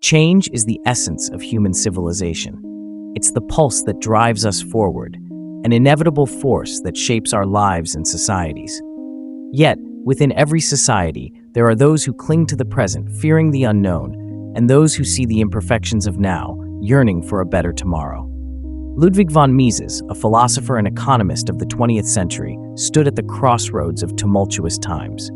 Change is the essence of human civilization. It's the pulse that drives us forward, an inevitable force that shapes our lives and societies. Yet, within every society, there are those who cling to the present, fearing the unknown, and those who see the imperfections of now, yearning for a better tomorrow. Ludwig von Mises, a philosopher and economist of the 20th century, stood at the crossroads of tumultuous times.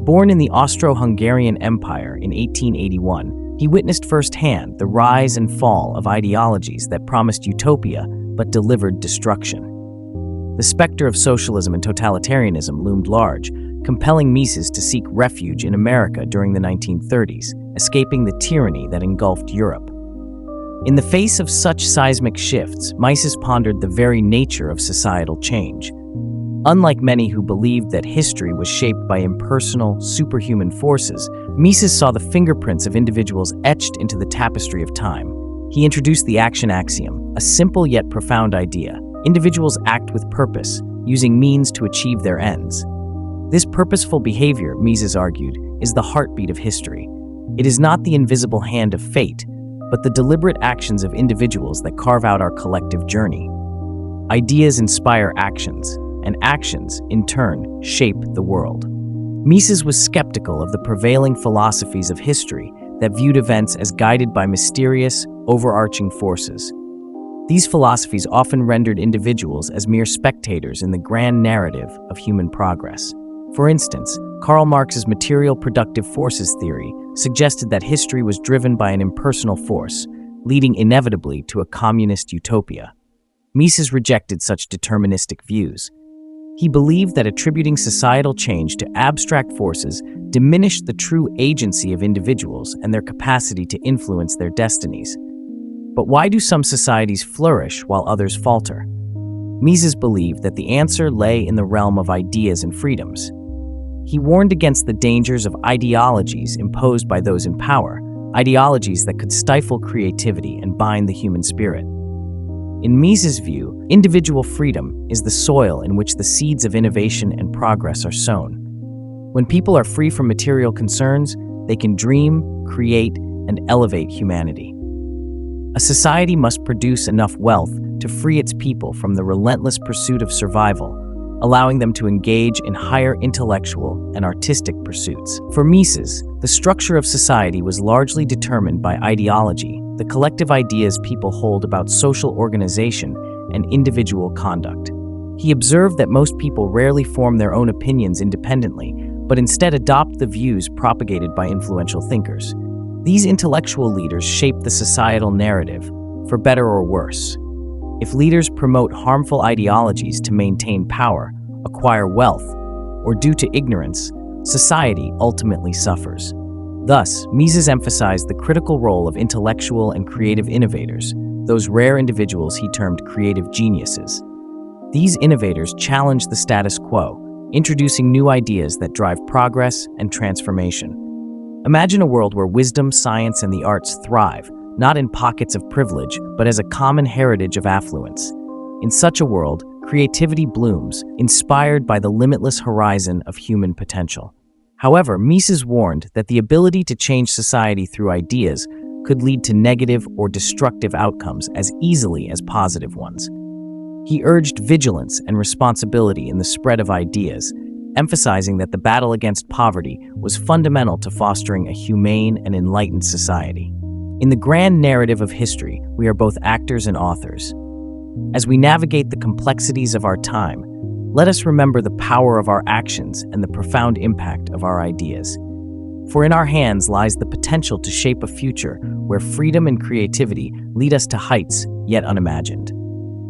Born in the Austro-Hungarian Empire in 1881, he witnessed firsthand the rise and fall of ideologies that promised utopia but delivered destruction. The specter of socialism and totalitarianism loomed large, compelling Mises to seek refuge in America during the 1930s, escaping the tyranny that engulfed Europe. In the face of such seismic shifts, Mises pondered the very nature of societal change. Unlike many who believed that history was shaped by impersonal, superhuman forces, Mises saw the fingerprints of individuals etched into the tapestry of time. He introduced the action axiom, a simple yet profound idea. Individuals act with purpose, using means to achieve their ends. This purposeful behavior, Mises argued, is the heartbeat of history. It is not the invisible hand of fate, but the deliberate actions of individuals that carve out our collective journey. Ideas inspire actions, and actions, in turn, shape the world. Mises was skeptical of the prevailing philosophies of history that viewed events as guided by mysterious, overarching forces. These philosophies often rendered individuals as mere spectators in the grand narrative of human progress. For instance, Karl Marx's material productive forces theory suggested that history was driven by an impersonal force, leading inevitably to a communist utopia. Mises rejected such deterministic views. He believed that attributing societal change to abstract forces diminished the true agency of individuals and their capacity to influence their destinies. But why do some societies flourish while others falter? Mises believed that the answer lay in the realm of ideas and freedoms. He warned against the dangers of ideologies imposed by those in power, ideologies that could stifle creativity and bind the human spirit. In Mises' view, individual freedom is the soil in which the seeds of innovation and progress are sown. When people are free from material concerns, they can dream, create, and elevate humanity. A society must produce enough wealth to free its people from the relentless pursuit of survival, allowing them to engage in higher intellectual and artistic pursuits. For Mises, the structure of society was largely determined by ideology, the collective ideas people hold about social organization and individual conduct. He observed that most people rarely form their own opinions independently, but instead adopt the views propagated by influential thinkers. These intellectual leaders shape the societal narrative, for better or worse. If leaders promote harmful ideologies to maintain power, acquire wealth, or due to ignorance, society ultimately suffers. Thus, Mises emphasized the critical role of intellectual and creative innovators, those rare individuals he termed creative geniuses. These innovators challenge the status quo, introducing new ideas that drive progress and transformation. Imagine a world where wisdom, science, and the arts thrive, not in pockets of privilege, but as a common heritage of affluence. In such a world, creativity blooms, inspired by the limitless horizon of human potential. However, Mises warned that the ability to change society through ideas could lead to negative or destructive outcomes as easily as positive ones. He urged vigilance and responsibility in the spread of ideas, emphasizing that the battle against poverty was fundamental to fostering a humane and enlightened society. In the grand narrative of history, we are both actors and authors. As we navigate the complexities of our time, let us remember the power of our actions and the profound impact of our ideas. For in our hands lies the potential to shape a future where freedom and creativity lead us to heights yet unimagined.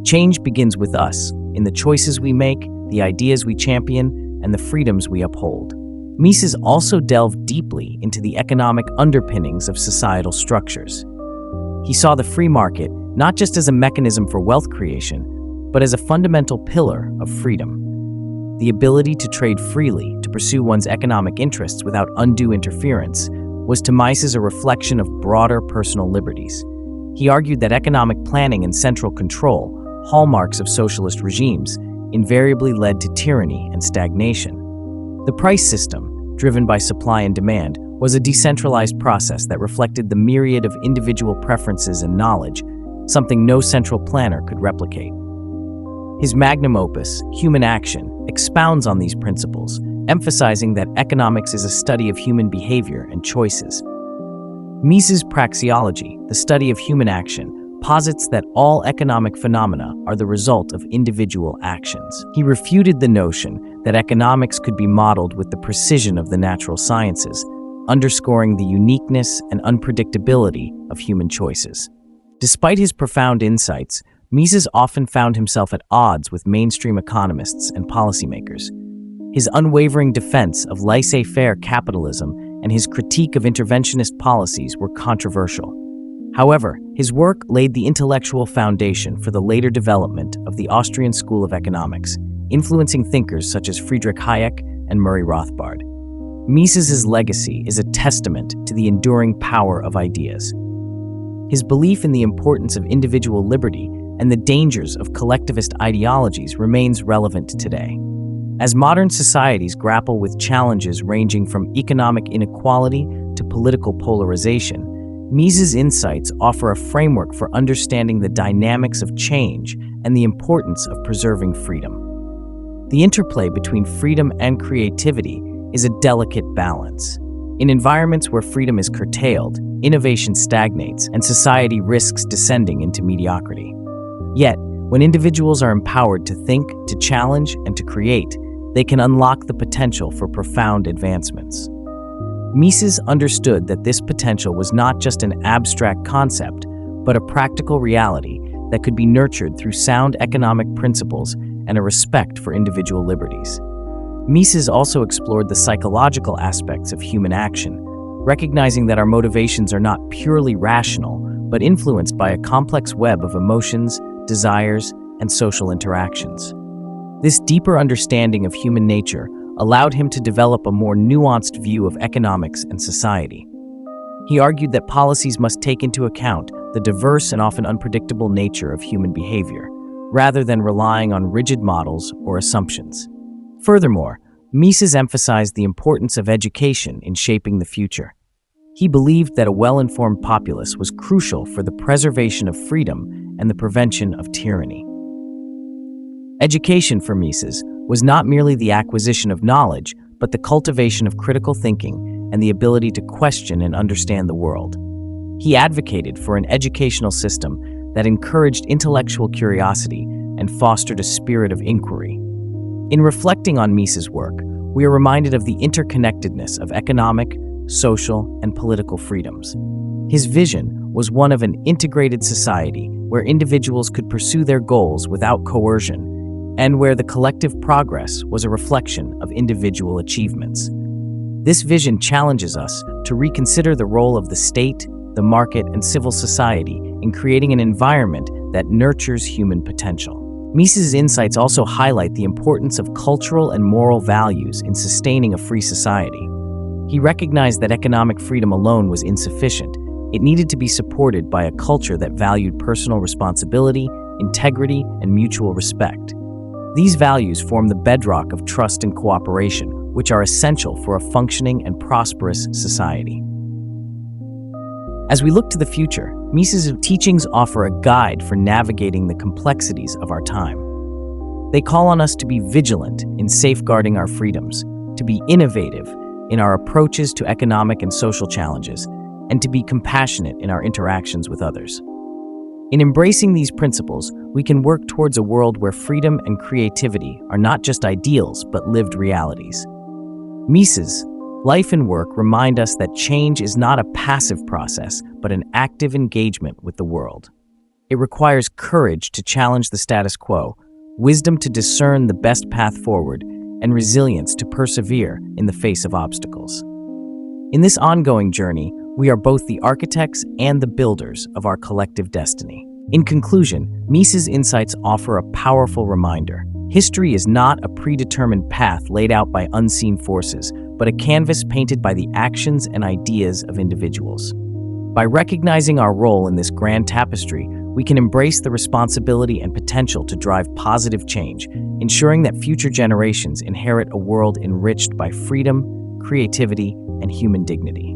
Change begins with us, in the choices we make, the ideas we champion, and the freedoms we uphold. Mises also delved deeply into the economic underpinnings of societal structures. He saw the free market not just as a mechanism for wealth creation, but as a fundamental pillar of freedom. The ability to trade freely, to pursue one's economic interests without undue interference, was to Mises a reflection of broader personal liberties. He argued that economic planning and central control, hallmarks of socialist regimes, invariably led to tyranny and stagnation. The price system, driven by supply and demand, was a decentralized process that reflected the myriad of individual preferences and knowledge, something no central planner could replicate. His magnum opus, Human Action, expounds on these principles, emphasizing that economics is a study of human behavior and choices. Mises' praxeology, the study of human action, posits that all economic phenomena are the result of individual actions. He refuted the notion that economics could be modeled with the precision of the natural sciences, underscoring the uniqueness and unpredictability of human choices. Despite his profound insights, Mises often found himself at odds with mainstream economists and policymakers. His unwavering defense of laissez-faire capitalism and his critique of interventionist policies were controversial. However, his work laid the intellectual foundation for the later development of the Austrian School of Economics, influencing thinkers such as Friedrich Hayek and Murray Rothbard. Mises's legacy is a testament to the enduring power of ideas. His belief in the importance of individual liberty and the dangers of collectivist ideologies remains relevant today. As modern societies grapple with challenges ranging from economic inequality to political polarization, Mises' insights offer a framework for understanding the dynamics of change and the importance of preserving freedom. The interplay between freedom and creativity is a delicate balance. In environments where freedom is curtailed, innovation stagnates and society risks descending into mediocrity. Yet, when individuals are empowered to think, to challenge, and to create, they can unlock the potential for profound advancements. Mises understood that this potential was not just an abstract concept, but a practical reality that could be nurtured through sound economic principles and a respect for individual liberties. Mises also explored the psychological aspects of human action, recognizing that our motivations are not purely rational, but influenced by a complex web of emotions, desires, and social interactions. This deeper understanding of human nature allowed him to develop a more nuanced view of economics and society. He argued that policies must take into account the diverse and often unpredictable nature of human behavior, rather than relying on rigid models or assumptions. Furthermore, Mises emphasized the importance of education in shaping the future. He believed that a well-informed populace was crucial for the preservation of freedom and the prevention of tyranny. Education for Mises was not merely the acquisition of knowledge, but the cultivation of critical thinking and the ability to question and understand the world. He advocated for an educational system that encouraged intellectual curiosity and fostered a spirit of inquiry. In reflecting on Mises' work, we are reminded of the interconnectedness of economic, social, and political freedoms. His vision was one of an integrated society where individuals could pursue their goals without coercion, and where the collective progress was a reflection of individual achievements. This vision challenges us to reconsider the role of the state, the market, and civil society in creating an environment that nurtures human potential. Mises' insights also highlight the importance of cultural and moral values in sustaining a free society. He recognized that economic freedom alone was insufficient. It needed to be supported by a culture that valued personal responsibility, integrity, and mutual respect. These values form the bedrock of trust and cooperation, which are essential for a functioning and prosperous society. As we look to the future, Mises' teachings offer a guide for navigating the complexities of our time. They call on us to be vigilant in safeguarding our freedoms, to be innovative in our approaches to economic and social challenges, and to be compassionate in our interactions with others. In embracing these principles, we can work towards a world where freedom and creativity are not just ideals, but lived realities. Mises' life and work remind us that change is not a passive process, but an active engagement with the world. It requires courage to challenge the status quo, wisdom to discern the best path forward, and resilience to persevere in the face of obstacles. In this ongoing journey, we are both the architects and the builders of our collective destiny. In conclusion, Mises' insights offer a powerful reminder. History is not a predetermined path laid out by unseen forces, but a canvas painted by the actions and ideas of individuals. By recognizing our role in this grand tapestry, we can embrace the responsibility and potential to drive positive change, ensuring that future generations inherit a world enriched by freedom, creativity, and human dignity.